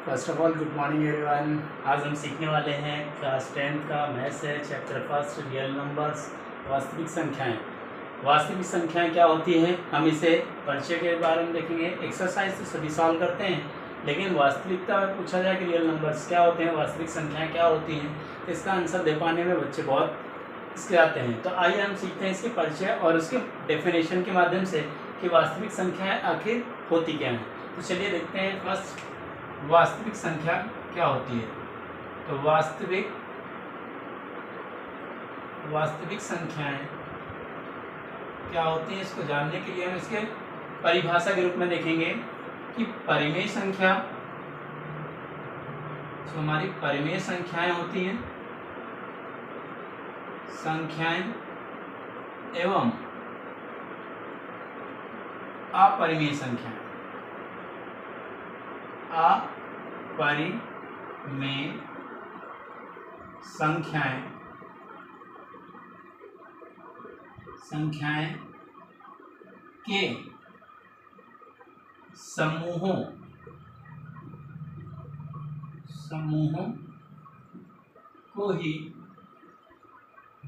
First of all good morning everyone. आज हम सीखने वाले हैं क्लास 10 का मैथ्स है, चैप्टर फर्स्ट रियल नंबर्स, वास्तविक संख्याएं। वास्तविक संख्याएं क्या होती हैं, हम इसे परिचय के बारे में देखेंगे। एक्सरसाइज तो सभी सॉल्व करते हैं, लेकिन वास्तविकता में पूछा जाए कि रियल नंबर्स क्या होते हैं, वास्तविक संख्याएँ क्या होती हैं, तो इसका आंसर दे पाने में बच्चे बहुत इसके आते हैं। तो आइए हम सीखते हैं इसके परिचय और उसके डेफिनेशन के माध्यम से कि वास्तविक संख्याएँ आखिर होती क्या हैं। तो चलिए देखते हैं फर्स्ट वास्तविक संख्या क्या होती है। तो वास्तविक संख्याएं क्या होती हैं, इसको जानने के लिए हम इसके परिभाषा के रूप में देखेंगे कि परिमेय संख्या, जो हमारी परिमेय संख्याएं होती हैं, संख्याएं एवं अपरिमेय संख्याएं। अपरिमेय संख्याएं के समूहों को ही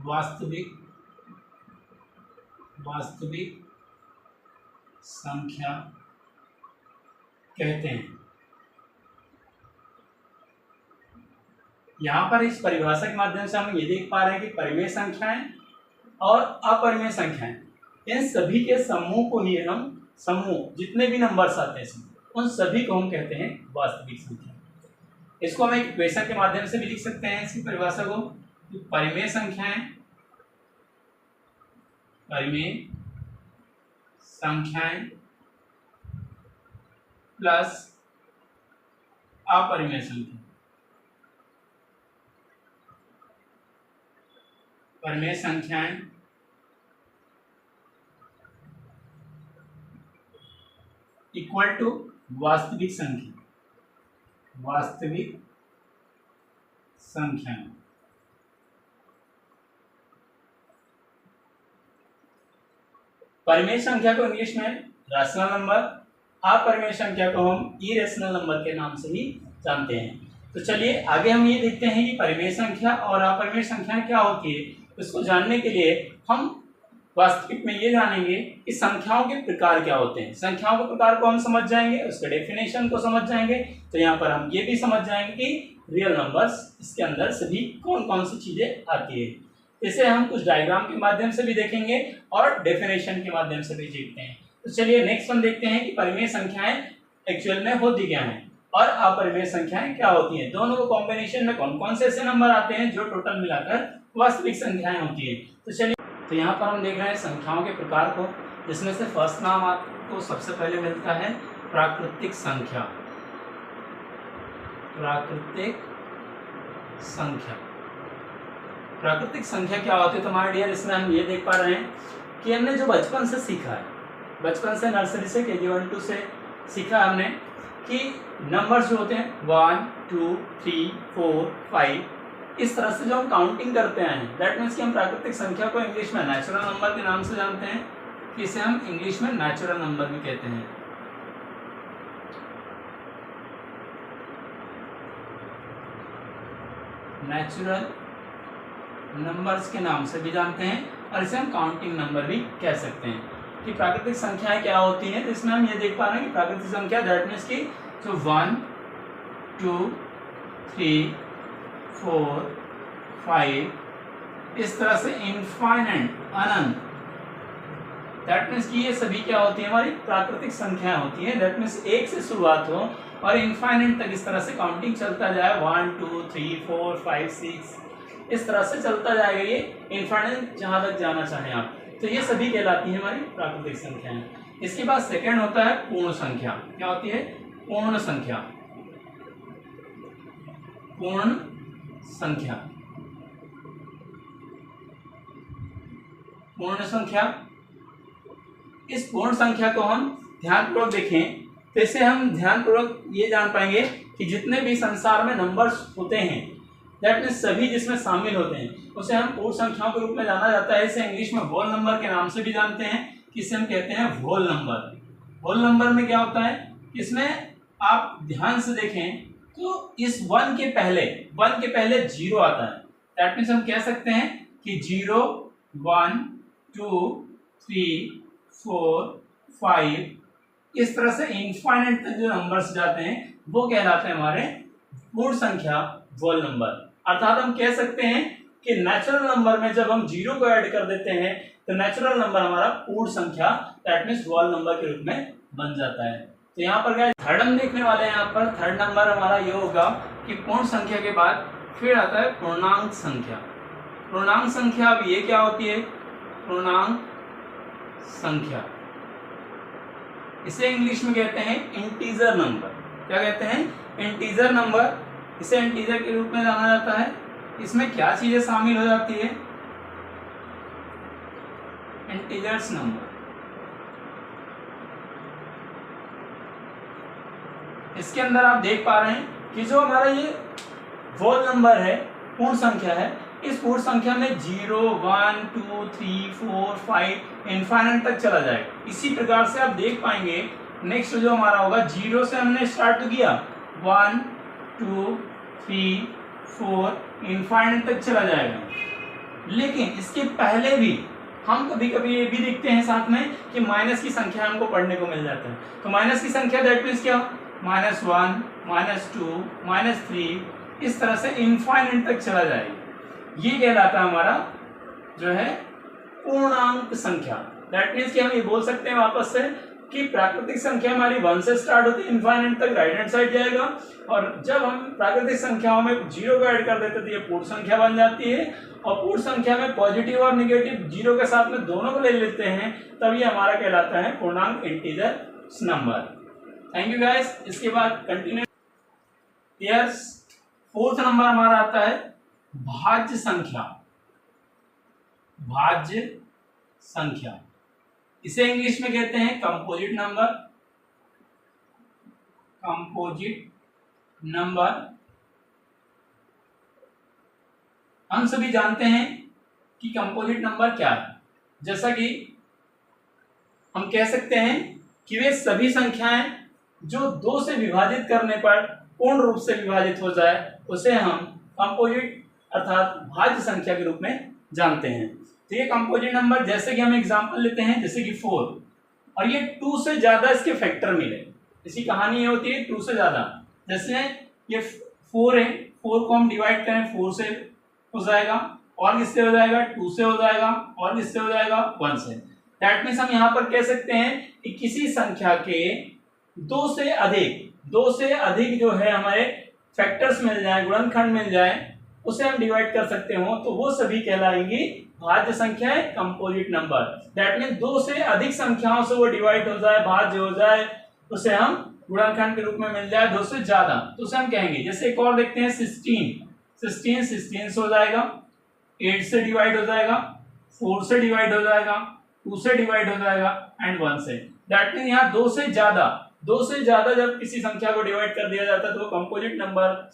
वास्तविक संख्या कहते हैं। यहाँ पर इस परिभाषा के माध्यम से हम ये देख पा रहे हैं कि परिमेय संख्याएं और अपरिमेय संख्याएं, इन सभी के समूह को ही हम जितने भी नंबर्स आते हैं उन सभी को हम कहते हैं वास्तविक संख्या। इसको हम एक इक्वेशन के माध्यम से भी लिख सकते हैं इसकी परिभाषा को। परिमेय संख्याएं प्लस अपरिमेय संख्या। परिमेय संख्याएं इक्वल टू वास्तविक संख्याएं। परिमेय संख्या को इंग्लिश में रैशनल नंबर, अपरिमेय संख्या को हम इरेशनल नंबर के नाम से ही जानते हैं। तो चलिए आगे हम ये देखते हैं कि परिमेय संख्या और अपरिमेय संख्याएं क्या होती है। इसको जानने के लिए हम वास्तविक में ये जानेंगे कि संख्याओं के प्रकार क्या होते हैं। संख्याओं के प्रकार को हम समझ जाएंगे, उसके डेफिनेशन को समझ जाएंगे, तो यहाँ पर हम ये भी समझ जाएंगे कि रियल नंबर्स इसके अंदर सभी कौन कौन सी चीजें आती है। इसे हम कुछ डायग्राम के माध्यम से भी देखेंगे और डेफिनेशन के माध्यम से भी देखते हैं। तो चलिए नेक्स्ट हम देखते हैं कि परिमेय संख्याएं एक्चुअल में होती क्या हैं और अपरिमेय संख्याएं क्या होती हैं। दोनों को कॉम्बिनेशन में कौन कौन से ऐसे नंबर आते हैं जो टोटल मिलाकर वास्तविक संख्याएं होती है। तो चलिए, तो यहाँ पर हम देख रहे हैं संख्याओं के प्रकार को, जिसमें से फर्स्ट नाम आपको सबसे पहले मिलता है प्राकृतिक संख्या। प्राकृतिक संख्या क्या होती है, तो हमारे डियर इसमें हम ये देख पा रहे हैं कि हमने जो बचपन से सीखा है, बचपन से नर्सरी से KG 1 2 से सीखा हमने कि नंबर्स जो होते हैं 1 2 3 4 5, इस तरह से जो हम काउंटिंग करते हैं, दैट मीन्स कि हम प्राकृतिक संख्या को इंग्लिश में नेचुरल नंबर के नाम से जानते हैं, कि इसे हम इंग्लिश में नेचुरल नंबर भी कहते हैं। नेचुरल नंबर्स के नाम से भी जानते हैं और इसे हम काउंटिंग नंबर भी कह सकते हैं। कि प्राकृतिक संख्याएं क्या होती हैं, तो इसमें हम ये देख पा रहे हैं कि प्राकृतिक संख्या दैट मीन्स की जो 1 2 3 4 5 इस तरह से इनफाइनाइट, अनंत, दैट मीन्स कि ये सभी क्या होती है, हमारी प्राकृतिक संख्याएं होती हैं। दैट मीन्स एक से शुरुआत हो और इनफाइनाइट तक इस तरह से काउंटिंग चलता जाए, 1 2 3 4 5 6 इस तरह से चलता जाएगा, ये इनफाइनाइट जहां तक जाना चाहें आप, तो ये सभी कहलाती है हमारी प्राकृतिक संख्याएं। इसके बाद सेकंड होता है पूर्ण संख्या। क्या होती है? पूर्ण संख्या। इस पूर्ण संख्या को हम ध्यानपूर्वक देखें तो इसे हम ध्यानपूर्वक ये जान पाएंगे कि जितने भी संसार में नंबर्स होते हैं, दैट मीन्स सभी जिसमें शामिल होते हैं, उसे हम पूर्ण संख्याओं के रूप में जाना जाता है। इसे इंग्लिश में होल नंबर के नाम से भी जानते हैं, किसे हम कहते हैं होल नंबर। होल नंबर में क्या होता है, इसमें आप ध्यान से देखें तो इस वन के पहले जीरो आता है, दैट मीन्स हम कह सकते हैं कि 0 1 2 3 4 5 इस तरह से इनफाइनाइट तक जो नंबर्स जाते हैं वो कहलाते हैं हमारे पूर्ण संख्या वोल नंबर। अर्थात हम कह सकते हैं कि नेचुरल नंबर में जब हम जीरो को ऐड कर देते हैं तो नेचुरल नंबर हमारा पूर्ण संख्या दैट मीन्स वोल नंबर के रूप में बन जाता है। तो यहाँ पर क्या थर्ड हम देखने वाले हैं, यहाँ पर थर्ड नंबर हमारा ये होगा कि पूर्ण संख्या के बाद फिर आता है पूर्णांक संख्या। पूर्णांक संख्या अब ये क्या होती है, पूर्णांक संख्या, इसे इंग्लिश में कहते हैं इंटीजर नंबर। क्या कहते हैं, इंटीजर नंबर। इसे इंटीजर के रूप में जाना जाता है। इसमें क्या चीजें शामिल हो जाती है, इंटीजर्स नंबर। इसके अंदर आप देख पा रहे हैं कि जो हमारा ये वोल नंबर है, पूर्ण संख्या है, इस पूर्ण संख्या में 0 1 2 3 4 5 इनफाइनाइट तक चला जाएगा। इसी प्रकार से आप देख पाएंगे नेक्स्ट जो हमारा होगा, 0 से हमने स्टार्ट किया, 1 2 3 4 इनफाइनाइट तक चला जाएगा। लेकिन इसके पहले भी हम कभी कभी ये भी देखते हैं साथ में कि माइनस की संख्या हमको पढ़ने को मिल जाता है। तो माइनस की संख्या दैट मीन्स क्या, -1 -2 -3 इस तरह से इनफाइनाइट तक चला जाएगा। ये कहलाता है हमारा जो है पूर्णांक संख्या। दैट मीन्स कि हम ये बोल सकते हैं वापस से कि प्राकृतिक संख्या हमारी 1 से स्टार्ट होती है, इनफाइनाइट तक राइट हैंड साइड जाएगा, और जब हम प्राकृतिक संख्याओं में 0 को ऐड कर देते तो ये पूर्ण संख्या बन जाती है, और पूर्ण संख्या में पॉजिटिव और निगेटिव 0 के साथ में दोनों को ले लेते हैं, तब ये हमारा कहलाता है पूर्णांक integer number. Thank you guys. इसके बाद कंटिन्यू। यस, फोर्थ नंबर हमारा आता है भाज्य संख्या। भाज्य संख्या, इसे इंग्लिश में कहते हैं कंपोजिट नंबर। कंपोजिट नंबर हम सभी जानते हैं कि कंपोजिट नंबर क्या है। जैसा कि हम कह सकते हैं कि वे सभी संख्याएं जो 2 से विभाजित करने पर पूर्ण रूप से विभाजित हो जाए उसे हम कंपोजिट अर्थात भाज्य संख्या के रूप में जानते हैं। तो ये कंपोजिट नंबर, जैसे कि हम एग्जांपल लेते हैं, जैसे कि 4, और ये 2 से ज्यादा इसके फैक्टर मिले, इसी कहानी ये होती है 2 से ज्यादा। जैसे ये 4 है, 4 को हम डिवाइड करें 4 से हो जाएगा, और किससे हो जाएगा, 2 से हो जाएगा, और किससे हो जाएगा, 1 से। दैट मीन्स हम यहाँ पर कह सकते हैं कि किसी संख्या के 2 से अधिक जो है हमारे फैक्टर्स मिल जाए, गुणनखंड मिल जाए, उसे हम डिवाइड कर सकते हो, तो वो सभी कहलाएंगी भाज्य संख्याएं, कंपोजिट नंबर। दैट मीन्स 2 से अधिक संख्याओं से वो डिवाइड हो जाए, भाज्य हो जाए, उसे हम गुणनखंड के रूप में मिल जाए 2 से ज्यादा, तो उसे हम कहेंगे। जैसे एक और देखते हैं 16 से हो जाएगा, 8 से डिवाइड हो जाएगा, 4 से डिवाइड हो जाएगा, 2 से डिवाइड हो जाएगा, एंड 1 से। दैट मीन्स यहाँ 2 से ज्यादा जब किसी संख्या को डिवाइड कर दिया जाता है तो कंपोजिट नंबर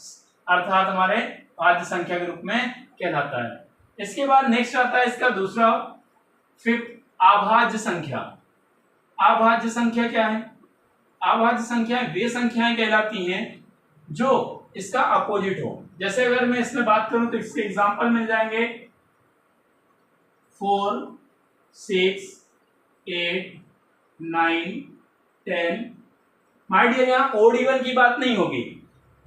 अर्थात हमारे भाज्य संख्या के रूप में कहलाता है। इसके बाद नेक्स्ट आता है इसका दूसरा, फिफ्थ, अभाज्य संख्या। अभाज्य संख्या क्या है, अभाज्य संख्या वे संख्याएं कहलाती हैं जो इसका अपोजिट हो। जैसे अगर मैं इसमें बात करूं तो इसके एग्जांपल मिल जाएंगे 4 6 8 9 10। माय डियर, यहाँ ओड इवन की बात नहीं होगी।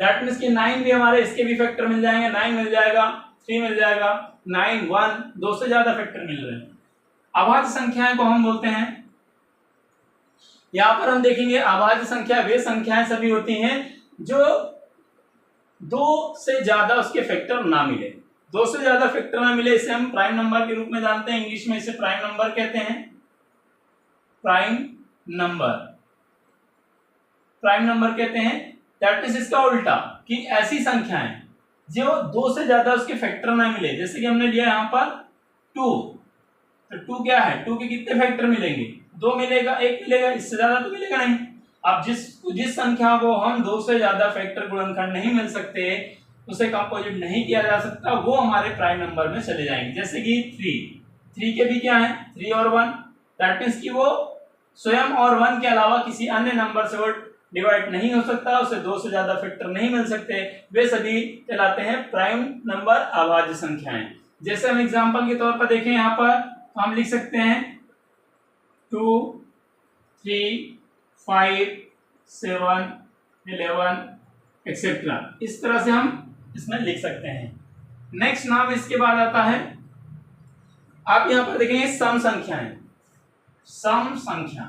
दैट मीन्स कि 9 भी हमारे इसके भी फैक्टर मिल जाएंगे, 9 मिल जाएगा, 3 मिल जाएगा, 9 1 2 से ज्यादा फैक्टर मिल रहे हैं। अभाज्य संख्याएं को हम बोलते हैं, यहां पर हम देखेंगे अभाज्य संख्या वे संख्याएं सभी होती हैं जो 2 से ज्यादा उसके फैक्टर ना मिले। 2 से ज्यादा फैक्टर ना मिले इसे हम प्राइम नंबर के रूप में जानते हैं, इंग्लिश में इसे प्राइम नंबर कहते हैं। प्राइम नंबर कहते हैं। दैट मीन्स इसका उल्टा कि ऐसी संख्याएं जो 2 से ज्यादा उसके फैक्टर ना मिले, जैसे कि हमने लिया यहाँ पर 2, तो 2 क्या है, 2 के कितने फैक्टर मिलेंगे, 2 मिलेगा, 1 मिलेगा, इससे ज्यादा तो मिलेगा नहीं। अब जिस संख्या को हम 2 से ज्यादा फैक्टर गुणनखंड नहीं मिल सकते, उसे कंपोजिट नहीं किया जा सकता, वो हमारे प्राइम नंबर में चले जाएंगे। जैसे कि 3 के भी क्या है, 3 और 1। दैट मीन्स कि वो स्वयं और 1 के अलावा किसी अन्य नंबर से वो डिवाइड नहीं हो सकता, उसे 2 से ज्यादा फैक्टर नहीं मिल सकते, वे सभी कहलाते हैं प्राइम नंबर अभाज्य संख्याएं। जैसे हम एग्जांपल के तौर पर देखें यहाँ पर, तो हम लिख सकते हैं 2, 3, 5, 7, 11 एक्सेट्रा, इस तरह से हम इसमें लिख सकते हैं। नेक्स्ट नाम इसके बाद आता है, आप यहां पर देखेंगे सम संख्याएं। सम संख्या,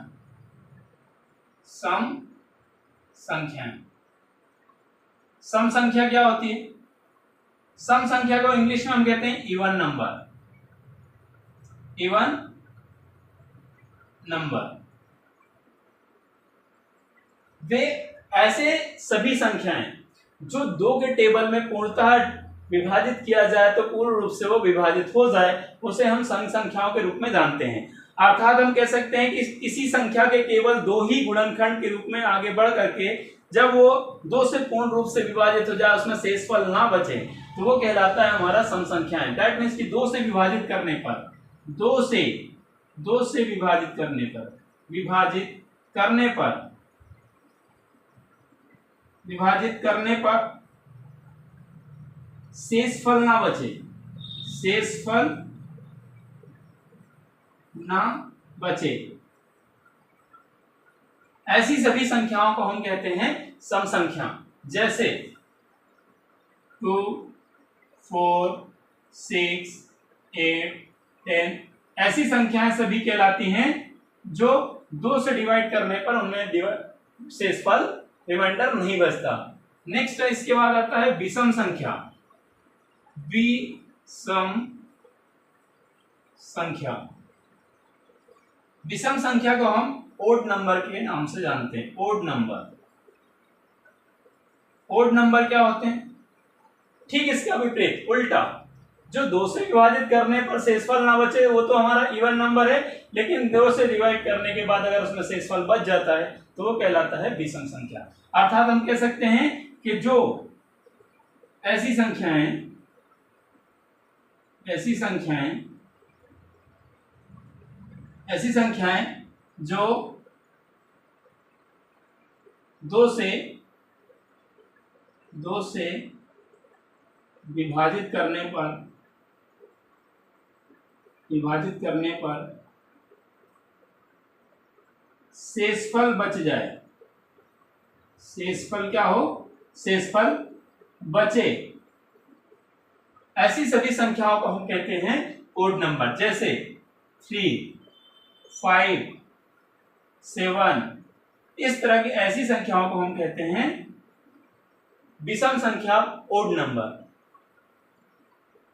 सम संख्याएं, सम संख्या क्या होती है? सम संख्या को इंग्लिश में हम कहते हैं इवन नंबर। इवन नंबर वे ऐसे सभी संख्याएं जो 2 के टेबल में पूर्णतः विभाजित किया जाए तो पूर्ण रूप से वो विभाजित हो जाए, उसे हम सम संख्याओं के रूप में जानते हैं। अर्थात हम कह सकते हैं कि किसी संख्या के केवल 2 ही गुणनखंड के रूप में आगे बढ़ करके जब वो 2 से पूर्ण रूप से विभाजित हो जाए, उसमें शेषफल ना बचे, तो वो कहलाता है हमारा सम संख्याएं। दैट मीन्स कि 2 से विभाजित करने पर, 2 से विभाजित करने पर, विभाजित करने पर शेषफल ना बचे, शेषफल ना बचे, ऐसी सभी संख्याओं को हम कहते हैं सम संख्या। जैसे 2, 4, 6, 8, 10 ऐसी संख्याएं सभी कहलाती हैं जो 2 से डिवाइड करने पर उनमें शेषफल रिमाइंडर नहीं बचता। नेक्स्ट इसके बाद आता है विषम संख्या। विषम संख्या, विषम संख्या को हम ओड नंबर के नाम से जानते हैं। ओड नंबर, ओड नंबर क्या होते हैं? ठीक इसका विपरीत, उल्टा, जो 2 से विभाजित करने पर शेषफल ना बचे वो तो हमारा इवन नंबर है, लेकिन 2 से डिवाइड करने के बाद अगर उसमें शेषफल बच जाता है तो वो कहलाता है विषम संख्या। अर्थात हम कह सकते हैं कि जो ऐसी संख्याएं जो 2 से विभाजित करने पर शेषफल बच जाए, शेषफल क्या हो? शेषफल बचे, ऐसी सभी संख्याओं को हम कहते हैं ओड नंबर। जैसे 3, 5, 7 इस तरह की ऐसी संख्याओं को हम कहते हैं विषम संख्या, odd number.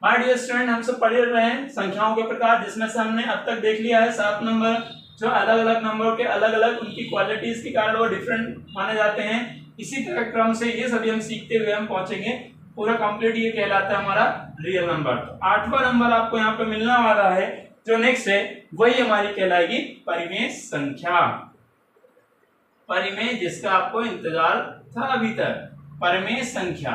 My dear student, हम सब पढ़ रहे हैं संख्याओं के प्रकार, जिसमें से हमने अब तक देख लिया है 7 नंबर, जो अलग अलग नंबरों के अलग अलग उनकी क्वालिटीज के कारण वो डिफरेंट माने जाते हैं। इसी तरह क्रम से ये सभी हम सीखते हुए हम पहुंचेंगे, पूरा कंप्लीट ये कहलाता है हमारा रियल नंबर। तो 8वां नंबर आपको यहाँ पे मिलने वाला है, जो नेक्स्ट है वही हमारी कहलाएगी परिमेय संख्या। परिमेय, जिसका आपको इंतजार था अभी तक, परिमेय संख्या।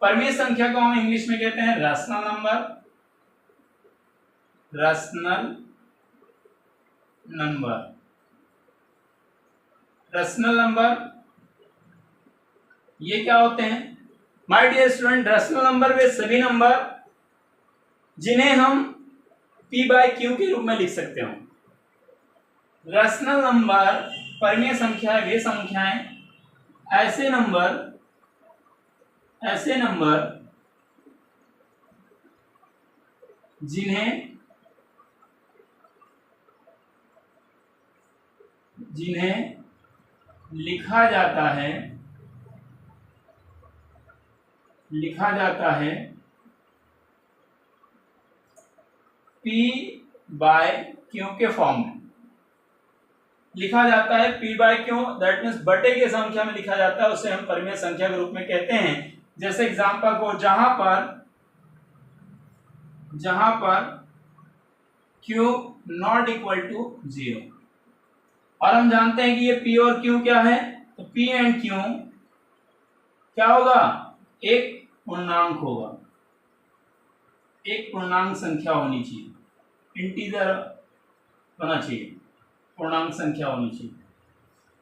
परिमेय संख्या को हम इंग्लिश में कहते हैं rational number. Rational number, rational number ये क्या होते हैं? My dear student, rational number वे सभी नंबर जिन्हें हम p बाय क्यू के रूप में लिख सकते हो। रैशनल नंबर, परिमेय संख्या वे संख्याएं, ऐसे नंबर जिन्हें लिखा जाता है p बाय क्यू के फॉर्म में लिखा जाता है। p by q that means बटे के संख्या में लिखा जाता है, उसे हम परिमेय संख्या के रूप में कहते हैं। जैसे एग्जांपल को, जहां पर q नॉट इक्वल टू 0, और हम जानते हैं कि ये p और q क्या है, तो p एंड q क्या होगा? एक पूर्णांक होगा, एक पूर्णांक संख्या होनी चाहिए, इंटीजर होना चाहिए, पूर्णांक संख्या होनी चाहिए।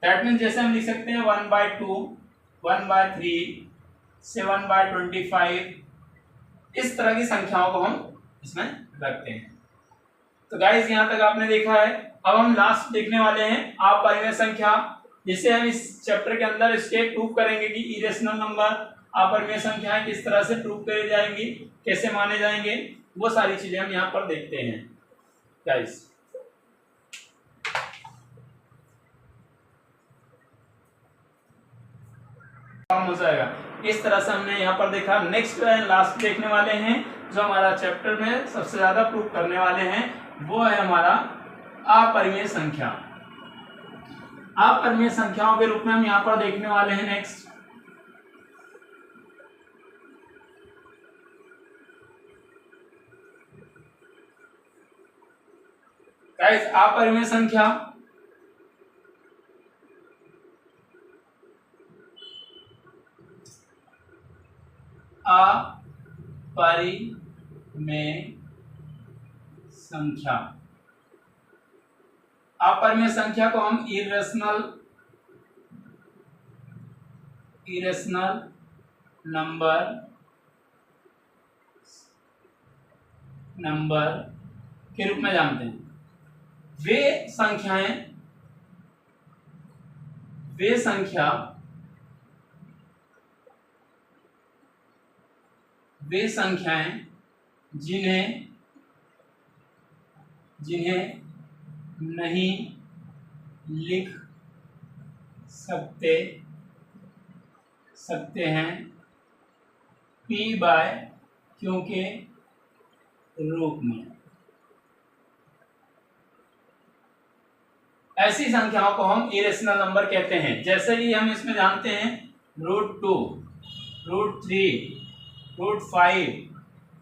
दैट मीन्स जैसे हम लिख सकते हैं 1/2, 1/3, 7/25, इस तरह की संख्याओं को हम इसमें रखते हैं। तो गाइस यहाँ तक आपने देखा है। अब हम लास्ट देखने वाले हैं अपरिमेय संख्या, जिसे हम इस चैप्टर के अंदर स्टेप प्रूव करेंगे कि इरेशनल नंबर अपरिमेय संख्याएं किस तरह से प्रूव करी जाएंगी, कैसे माने जाएंगे, वो सारी चीजें हम यहाँ पर देखते हैं गाइस। काम हो जाएगा। इस तरह से हमने यहाँ पर देखा। नेक्स्ट एंड लास्ट देखने वाले हैं जो हमारा चैप्टर में सबसे ज्यादा प्रूव करने वाले हैं, वो है हमारा अपरिमेय संख्या। अपरिमेय संख्याओं के रूप में हम यहाँ पर देखने वाले हैं नेक्स्ट गाइस। अपरिमेय संख्या अपरिमेय संख्या, अपरिमेय संख्या को हम इरेशनल नंबर के रूप में जानते हैं। वे संख्याएं जिन्हें नहीं लिख सकते हैं p/q के रूप में। ऐसी संख्याओं को हम इरेशनल नंबर कहते हैं। जैसे कि हम इसमें जानते हैं √2, √3, √5,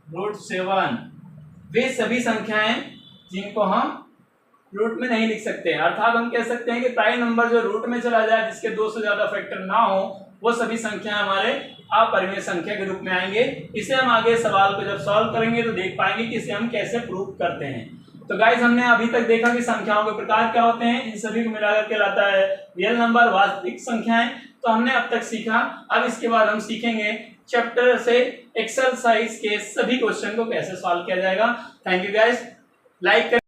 √7, वे सभी संख्याएं जिनको हम रूट में नहीं लिख सकते, अर्थात हम कह सकते हैं कि प्राइम नंबर जो रूट में चला जाए, जिसके 2 से ज्यादा फैक्टर ना हो, वो सभी संख्याएं हमारे अपरिमेय संख्या के रूप में आएंगे। इसे हम आगे सवाल को जब सॉल्व करेंगे तो देख पाएंगे कि इसे हम कैसे प्रूव करते हैं। तो गाइस, हमने अभी तक देखा कि संख्याओं के प्रकार क्या होते हैं, इन सभी को मिलाकर कहलाता है रियल नंबर, वास्तविक संख्याएं। तो हमने अब तक सीखा। अब इसके बाद हम सीखेंगे चैप्टर से एक्सरसाइज के सभी क्वेश्चन को कैसे सॉल्व किया जाएगा। Thank you guys. लाइक